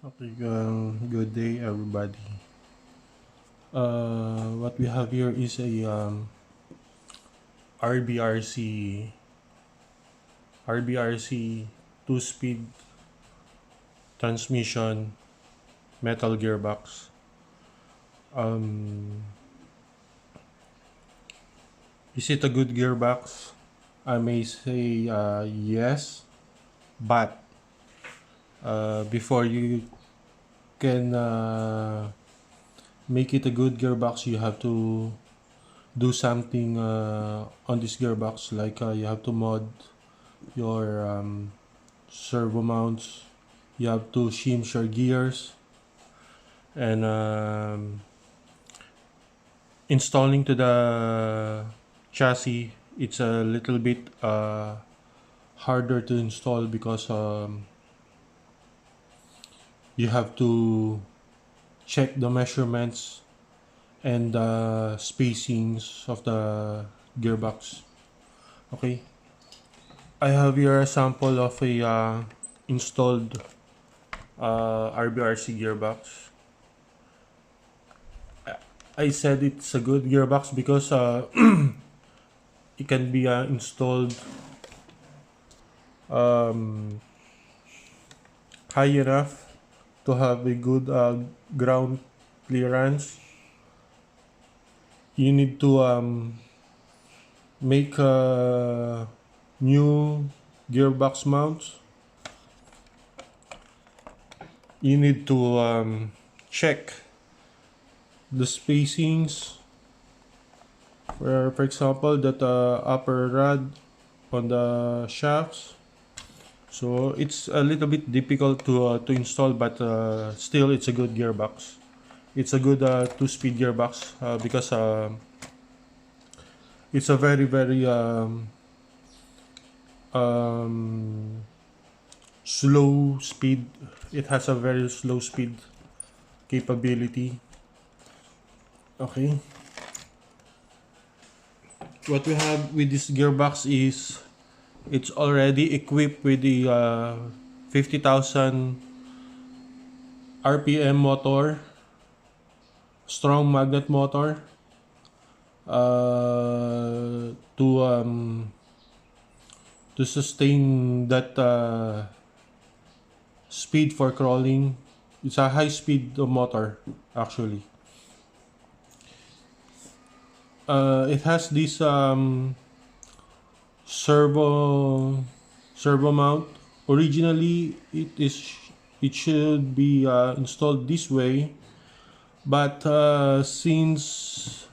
Okay, good day everybody. What we have here is a RBRC RBRC two-speed transmission metal gearbox. Um, is it a good gearbox? I may say yes, but before you can make it a good gearbox, you have to do something on this gearbox, like you have to mod your servo mounts, you have to shims your gears, and installing to the chassis, it's a little bit harder to install because you have to check the measurements and the spacings of the gearbox. Okay, I have here a sample of a installed RBRC gearbox. I said it's a good gearbox because it can be installed um, high enough to have a good ground clearance. You need to make new gearbox mounts. You need to check the spacings. For example, that upper rod on the shafts. So it's a little bit difficult to install, but still it's a good gearbox. It's a good two-speed gearbox because it's a very um, slow speed. It has a very slow speed capability. Okay. What we have with this gearbox is it's already equipped with the 50,000 RPM motor, strong magnet motor, to sustain that speed for crawling. It's a high speed motor actually. It has this servo mount. Originally, it should be installed this way, but since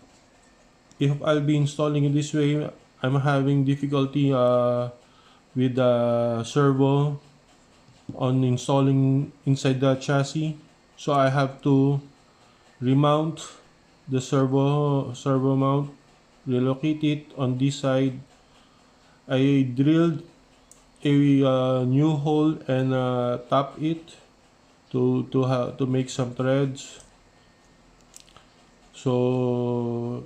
if I'll be installing it this way, I'm having difficulty with the servo on installing inside the chassis, so I have to remount the servo mount, relocate it on this side. I drilled a new hole and tap it to make some threads, so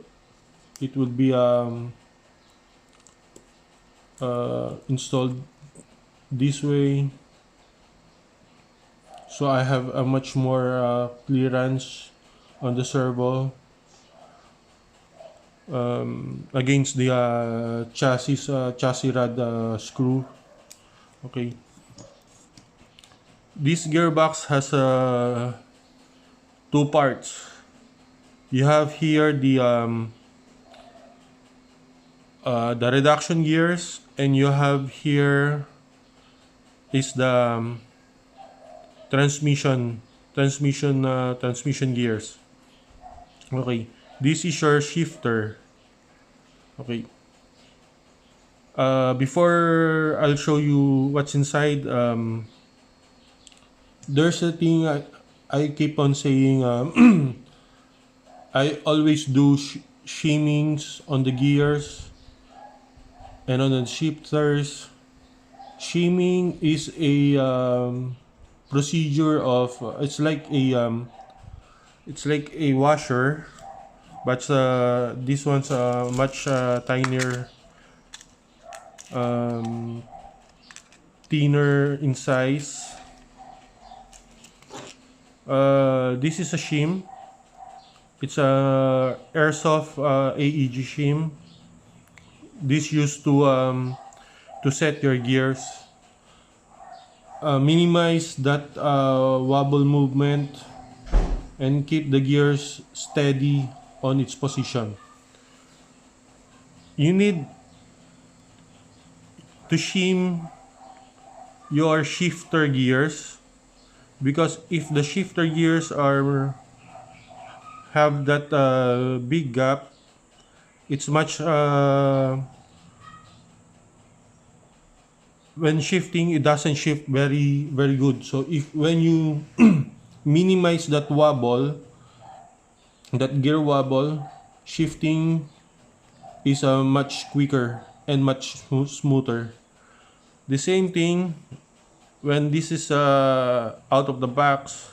it would be installed this way, so I have a much more clearance on the servo against the chassis rod screw. Okay, this gearbox has two parts. You have here the reduction gears, and you have here is the transmission gears. Okay, this is your shifter. Okay, before I'll show you what's inside, there's a thing I keep on saying. I always do shimmings on the gears and on the shifters. Shimming is a procedure of it's like a washer, but this one's much tinier, thinner in size. This is a shim. It's a airsoft AEG shim. This used to set your gears, minimize that wobble movement, and keep the gears steady on its position. You need to shim your shifter gears, because if the shifter gears are have that big gap, it's much when shifting, it doesn't shift very good. So if when you minimize that wobble, that gear wobble, shifting is much quicker and much smoother. The same thing when this is out of the box.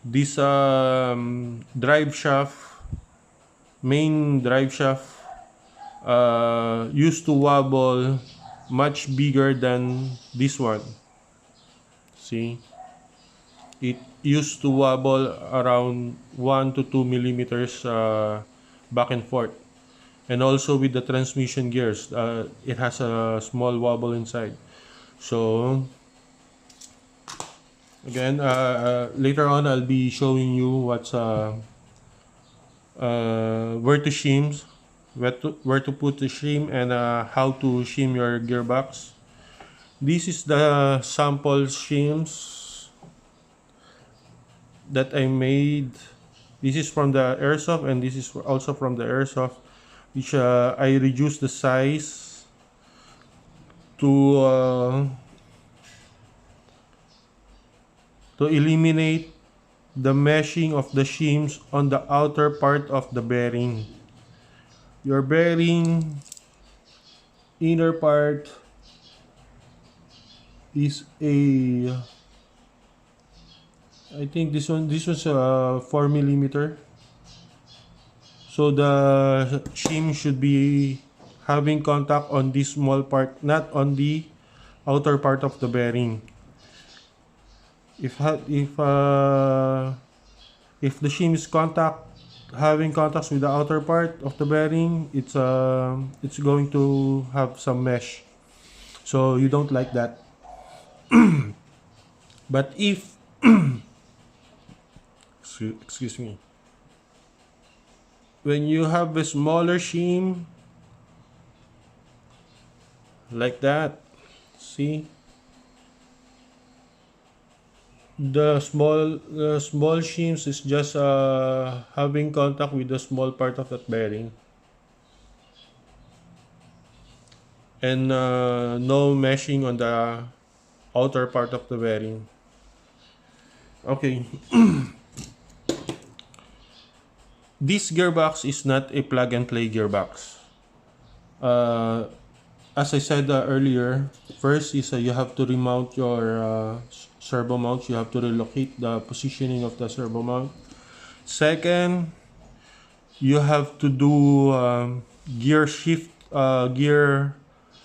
This drive shaft, main drive shaft, used to wobble much bigger than this one. See, it used to wobble around 1 to 2 millimeters back and forth. And also with the transmission gears, it has a small wobble inside. So again, later on I'll be showing you what's where to shim, where to put the shim, and how to shim your gearbox. This is the sample shims that I made. This is from the airsoft, and this is also from the airsoft, which I reduced the size to eliminate the meshing of the shims on the outer part of the bearing. Your bearing inner part is I think this was 4 millimeter. So the shim should be having contact on this small part, not on the outer part of the bearing. If the shim is having contacts with the outer part of the bearing, it's going to have some mesh. So you don't like that. But if excuse me, when you have a smaller shim like that, see, the small shims is just having contact with the small part of that bearing, and no meshing on the outer part of the bearing. Okay. This gearbox is not a plug and play gearbox. As I said earlier, first is you have to remount your servo mount. You have to relocate the positioning of the servo mount. Second, you have to do gear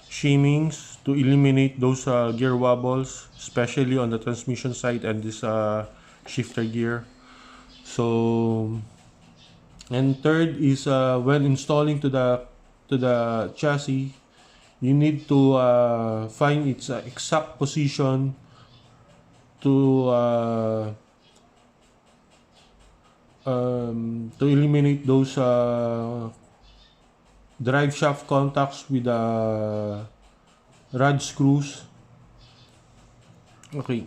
shimmings to eliminate those gear wobbles, especially on the transmission side and this shifter gear. So, and third is when installing to the chassis, you need to find its exact position to eliminate those drive shaft contacts with the rod screws. Okay.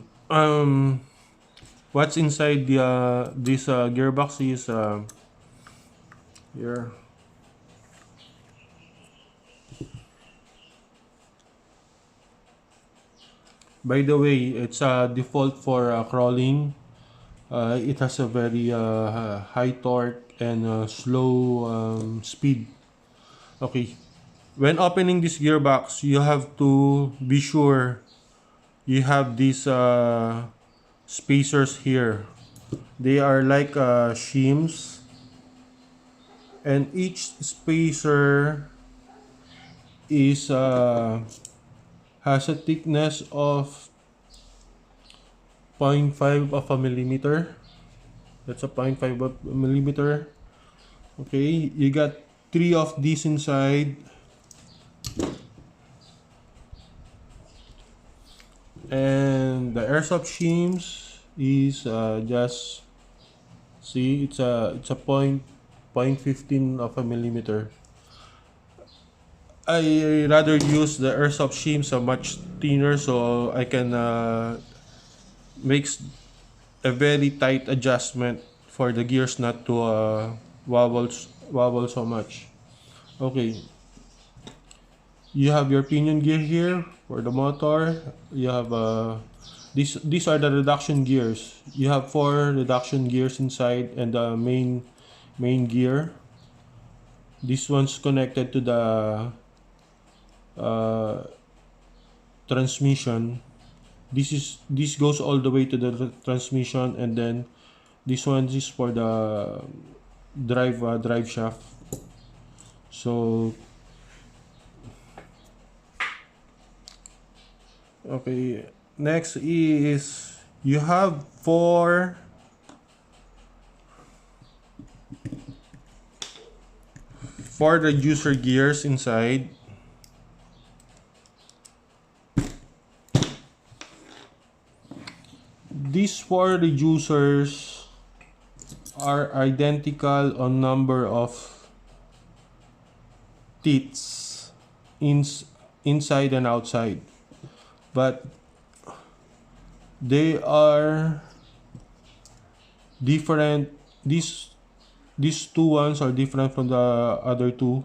What's inside this gearbox is here. By the way, it's a default for crawling. It has a very high torque and slow speed. Okay. When opening this gearbox, you have to be sure you have these spacers here. They are like shims, and each spacer is has a thickness of 0.5 of a millimeter. That's a 0.5 millimeter. Okay, you got 3 of these inside, and the airsoft shims is just, see, it's a point 15 of a millimeter. I rather use the airsoft shims a much thinner, so I can makes a very tight adjustment for the gears not to wobble so much. Okay, you have your pinion gear here for the motor. You have these are the reduction gears. You have 4 reduction gears inside, and the main gear. This one's connected to the uh, transmission. This goes all the way to the transmission, and then this one is for the drive shaft. So okay, next is you have four reducer gears inside. These 4 reducers are identical on number of teeth inside and outside, but they are different. These two ones are different from the other two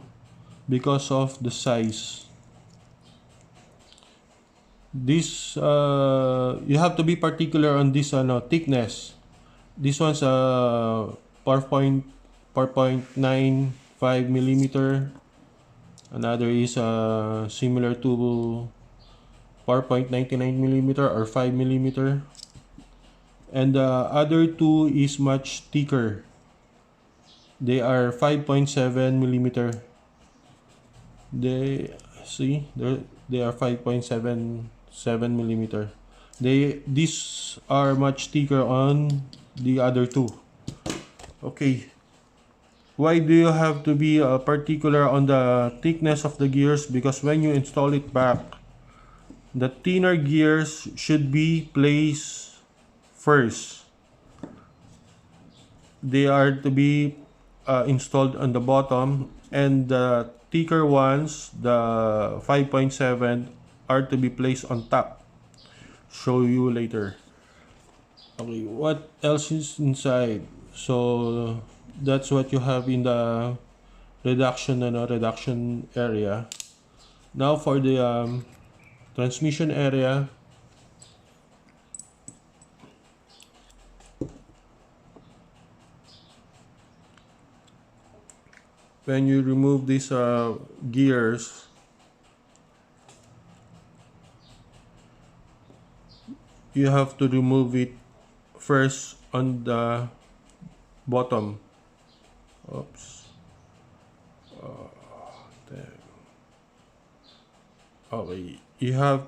because of the size. This you have to be particular on this thickness. This one's 4.95 millimeter. Another is similar to 4.99 millimeter or 5 millimeter. And the other two is much thicker. They are 5.7 millimeter. They see they are 5.77 millimeter. These are much thicker on the other two. Okay, why do you have to be particular on the thickness of the gears? Because when you install it back, the thinner gears should be placed first. They are to be installed on the bottom, and the thicker ones, the 5.7, are to be placed on top. Show you later. Okay, what else is inside? So that's what you have in the reduction area. Now for the transmission area, when you remove these gears, you have to remove it first on the bottom. Oops. There. Okay, you have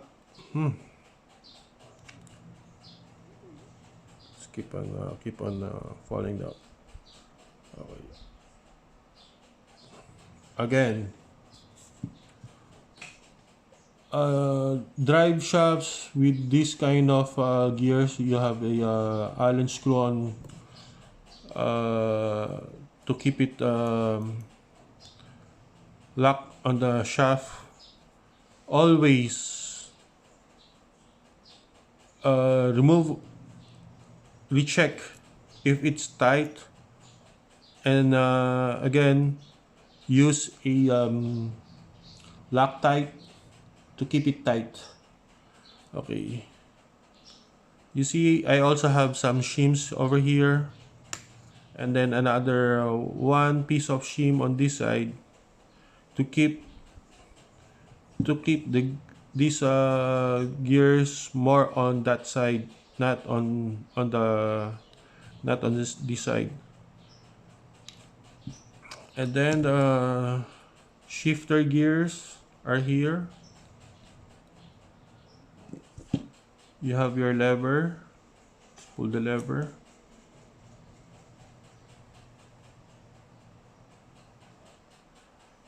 keep on falling down. Okay. Again, drive shafts with this kind of gears, you have a Allen screw on to keep it locked on the shaft. Always recheck if it's tight, and again, use a Loctite to keep it tight. Okay, you see I also have some shims over here, and then another one piece of shim on this side to keep these gears more on that side, not on this side. And then the shifter gears are here. You have your lever, pull the lever,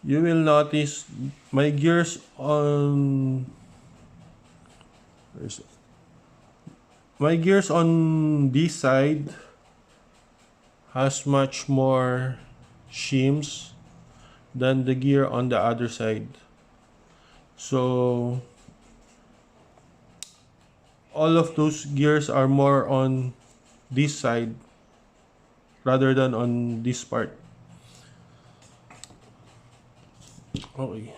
you will notice my gears on where's it? My gears on this side has much more shims than the gear on the other side. So all of those gears are more on this side rather than on this part. Okay.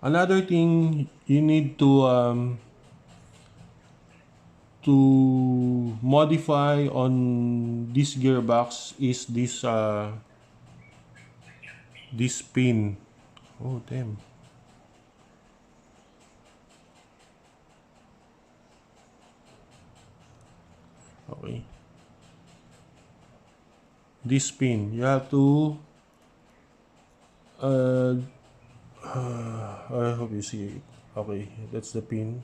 Another thing you need to modify on this gearbox is this pin. Oh damn. Okay. This pin. You have to uh, I hope you see it. Okay, that's the pin.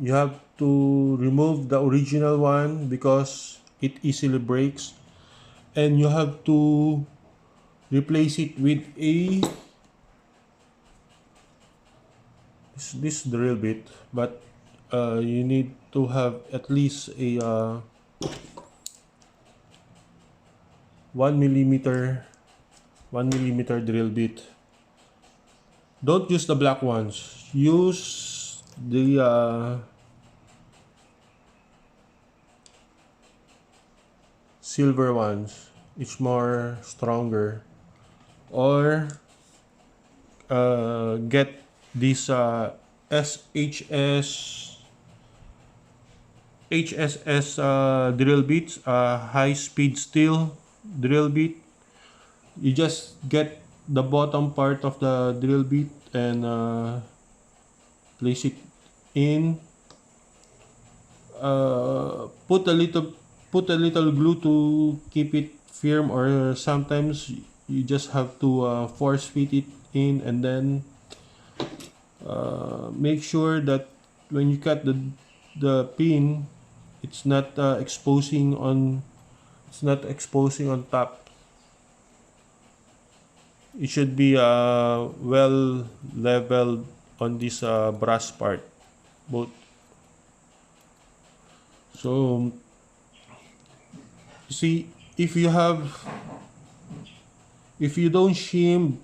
You have to remove the original one because it easily breaks, and you have to replace it with this drill bit, but you need to have at least a 1 millimeter drill bit. Don't use the black ones. Use the silver ones. It's more stronger. Or get this HSS drill bits, high speed steel drill bit. You just get the bottom part of the drill bit and place it in. Put a little glue to keep it firm, or sometimes you just have to force fit it in, and then make sure that when you cut the pin, it's not exposing on top. It should be well leveled on this brass part, both. So you see, if you don't shim,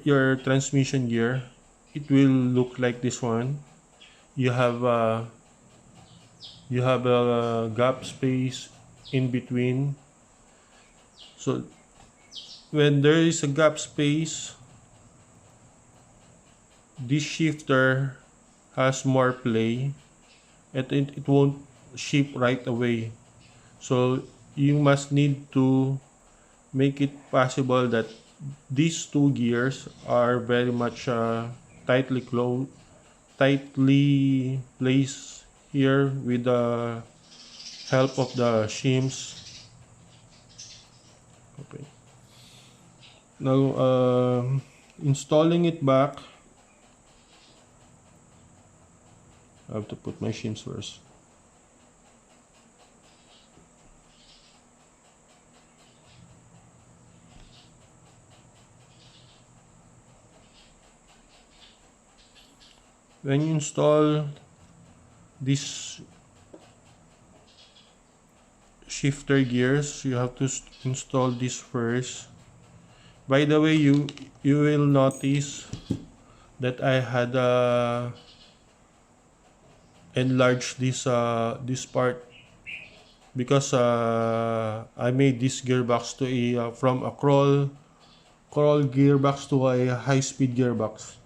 your transmission gear, it will look like this one. You have a gap space in between. So when there is a gap space, this shifter has more play, and it won't shift right away. So you must need to make it possible that these two gears are very much tightly placed here with the help of the shims. Okay. Now installing it back, I have to put my shims first. When you install this shifter gears, you have to install this first. By the way, you will notice that I had enlarged this part because I made this gearbox to from a crawl gearbox to a high speed gearbox.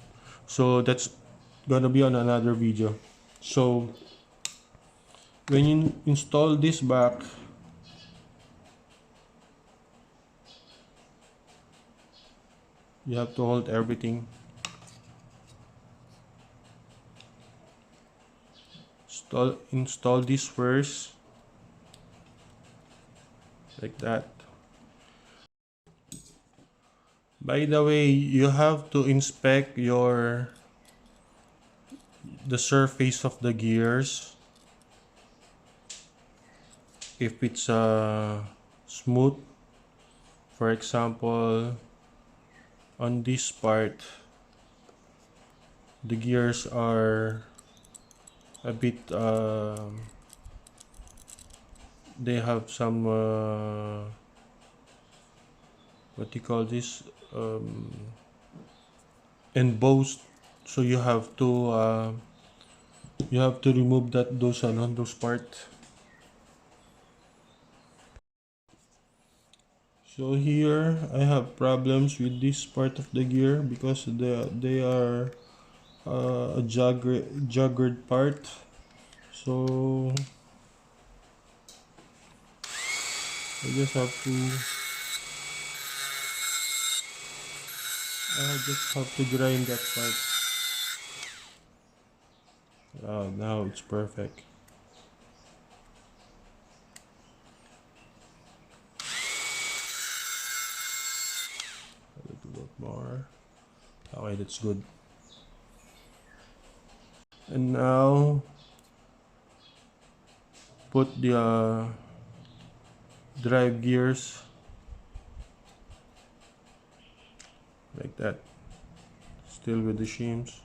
So that's gonna be on another video. So when you install this back, you have to hold everything. Install this first, like that. By the way, you have to inspect the surface of the gears if it's smooth. For example, on this part, the gears are a bit they have some what do you call this, embossed, so you have to remove those parts. So here I have problems with this part of the gear because they are a jaggered part. So I just have to grind that part. Oh, now it's perfect. A little bit more. Okay, that's good. And now put the drive gears like that, still with the shims.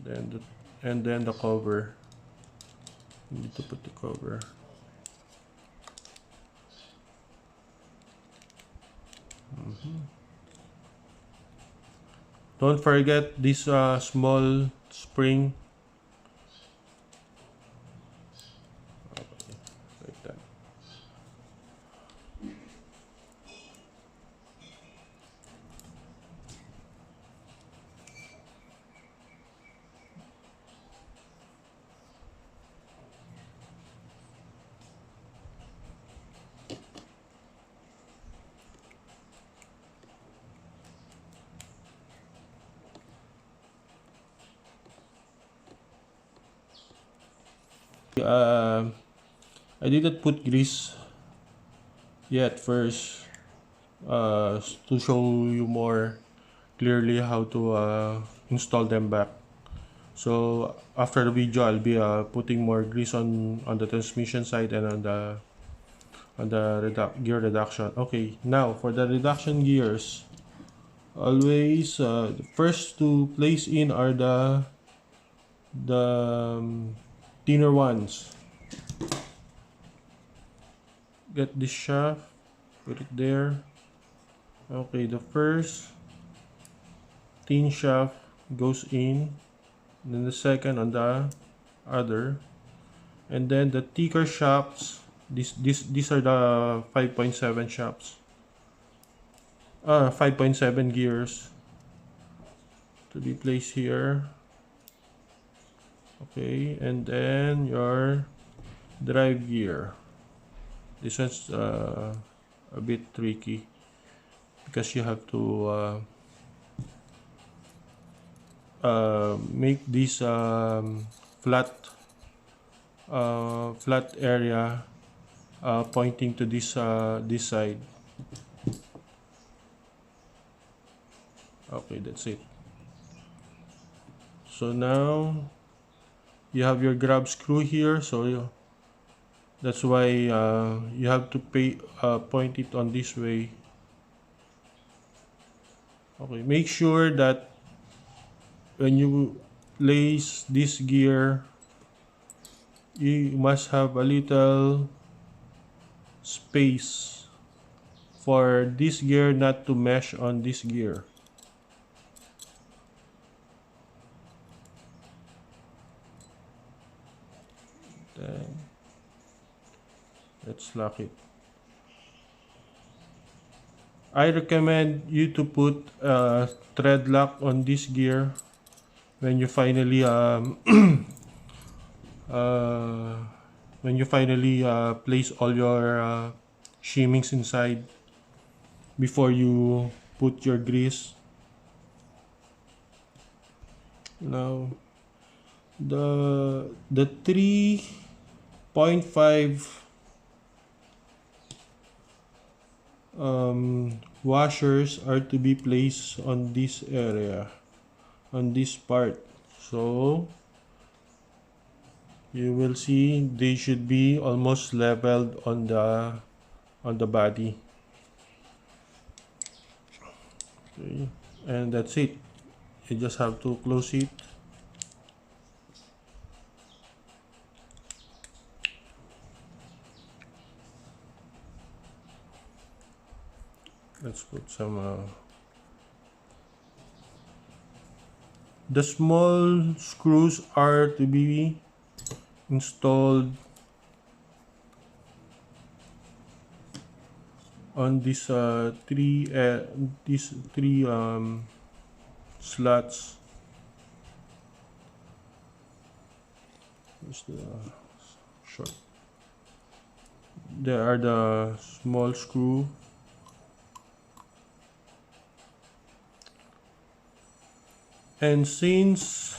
Then the cover. You need to put the cover. Don't forget this small spring. Like that. I didn't put grease yet first, to show you more clearly how to install them back. So after the video, I'll be putting more grease on the transmission side and on the gear reduction. Okay, now for the reduction gears, always the first to place in are the thinner ones. Get this shaft, put it there. Okay, the first thin shaft goes in, then the second on the other, and then the thicker shafts. These are the 5.7 shafts. 5.7 gears to be placed here. Okay, and then your drive gear. This one's a bit tricky because you have to make this flat area pointing to this side. Okay, that's it. So now you have your grab screw here, so that's why you have to point it on this way. Okay, make sure that when you place this gear, you must have a little space for this gear not to mesh on this gear. Then let's lock it. I recommend you to put thread lock on this gear when you finally place all your shimmings inside before you put your grease. Now the 3.5 washers are to be placed on this area, on this part. So you will see they should be almost leveled on the body. Okay, and that's it. You just have to close it. Let's put some the small screws are to be installed on these three slots. Where's the short? There are the small screw, and since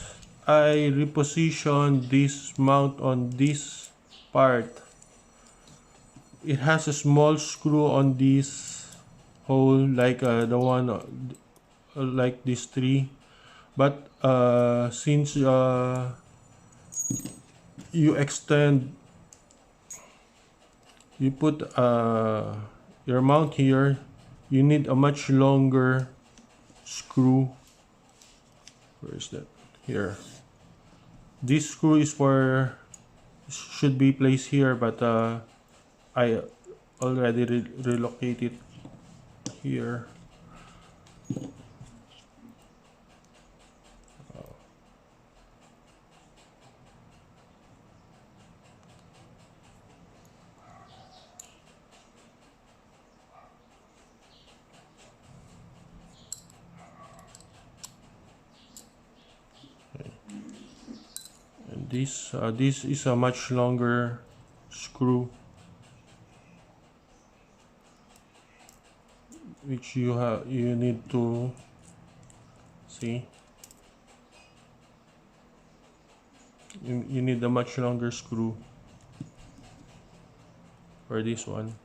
I repositioned this mount on this part, it has a small screw on this hole like the one like these three, but since you extend, you put your mount here, you need a much longer screw. Where is that? Here. This screw is for, should be placed here, but I already relocated here. And this is a much longer screw, which you need to see. You need a much longer screw for this one.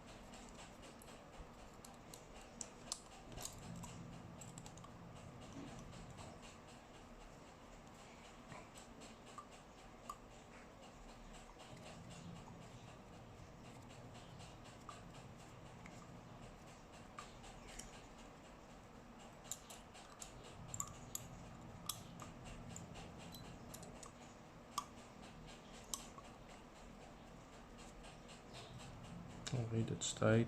Okay, that's tight.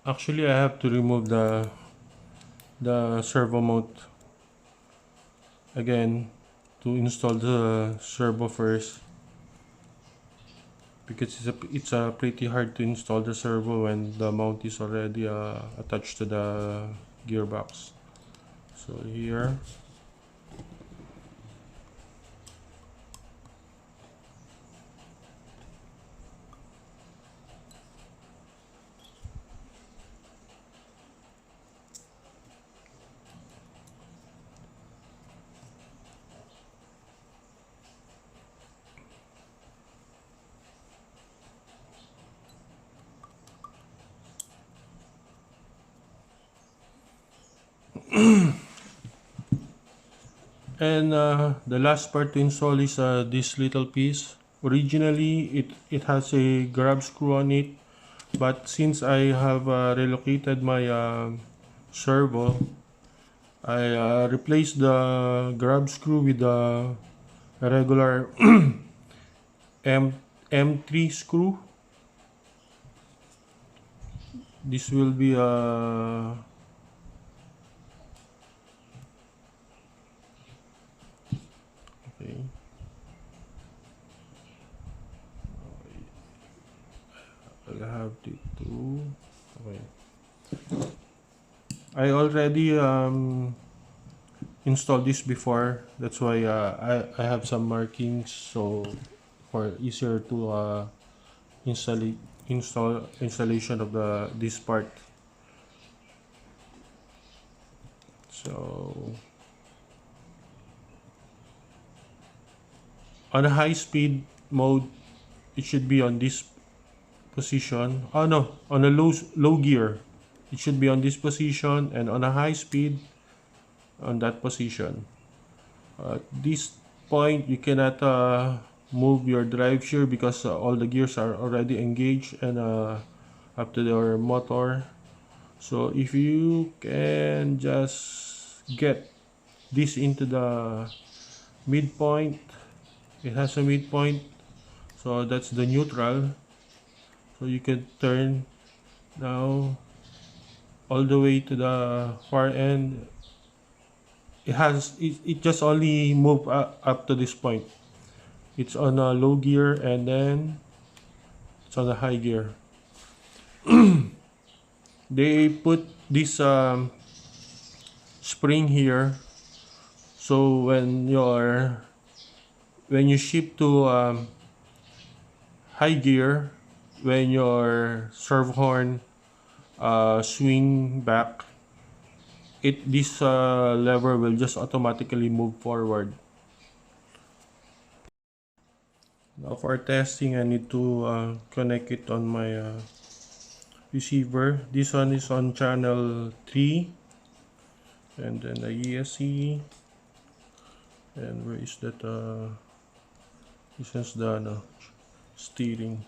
Actually, I have to remove the servo mount again to install the servo first, because it's a pretty hard to install the servo when the mount is already attached to the gearbox. So here, and the last part to install is this little piece. Originally, it has a grab screw on it, but since I have relocated my servo, I replaced the grab screw with a regular M3 screw. This will be okay. I'll have to do. Okay. I already installed this before. That's why I have some markings, so for easier to installation of this part. So on a high speed mode, it should be on this position. Oh no, on a low gear, it should be on this position, and on a high speed, on that position. At this point, you cannot move your drive shear because all the gears are already engaged and up to your motor. So if you can just get this into the midpoint, it has a midpoint, so that's the neutral. So you can turn now all the way to the far end. It just only move up to this point. It's on a low gear and then it's on a high gear. They put this spring here, so when you shift to high gear, when your servo horn swing back, this lever will just automatically move forward. Now for testing, I need to connect it on my receiver. This one is on channel 3, and then the ESC, and where is that? This is the steering.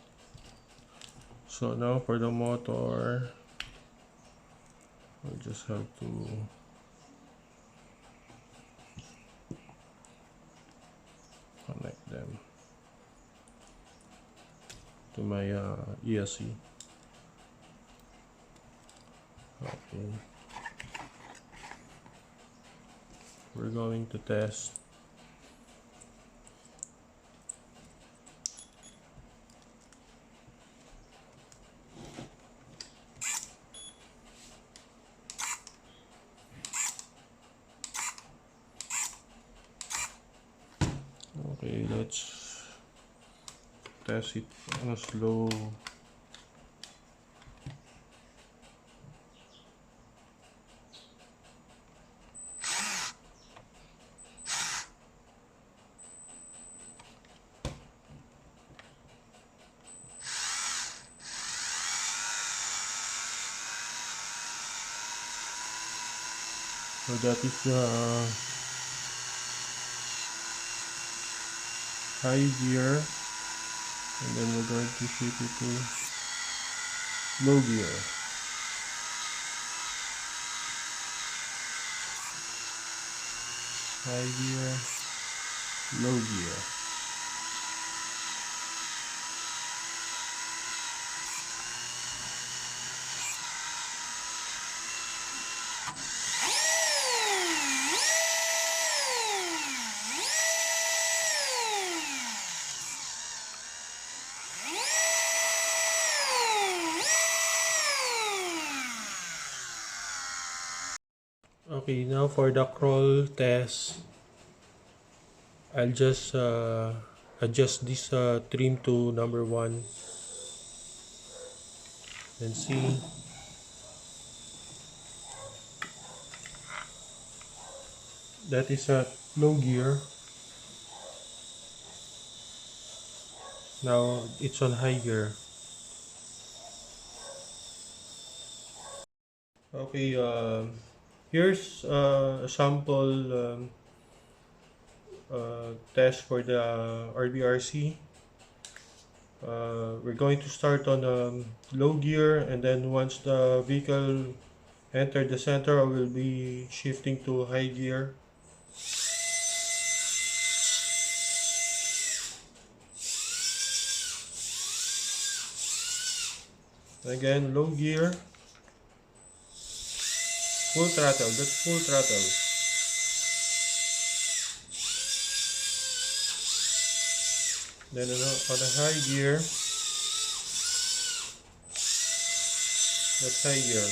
So now for the motor, I just have to connect them to my ESC. Okay, we're going to test. Okay, let's test it on a slow. So that is the high gear, and then we're going to shift it to low gear. High gear, low gear. Okay, now for the crawl test, I'll just adjust this trim to number 1 and see. That is at low gear. Now it's on high gear. Okay, here's a sample test for the RBRC. We're going to start on low gear, and then once the vehicle enters the center, I will be shifting to high gear. Again, low gear, full throttle, that's full throttle. Then on a high gear, that's high gear.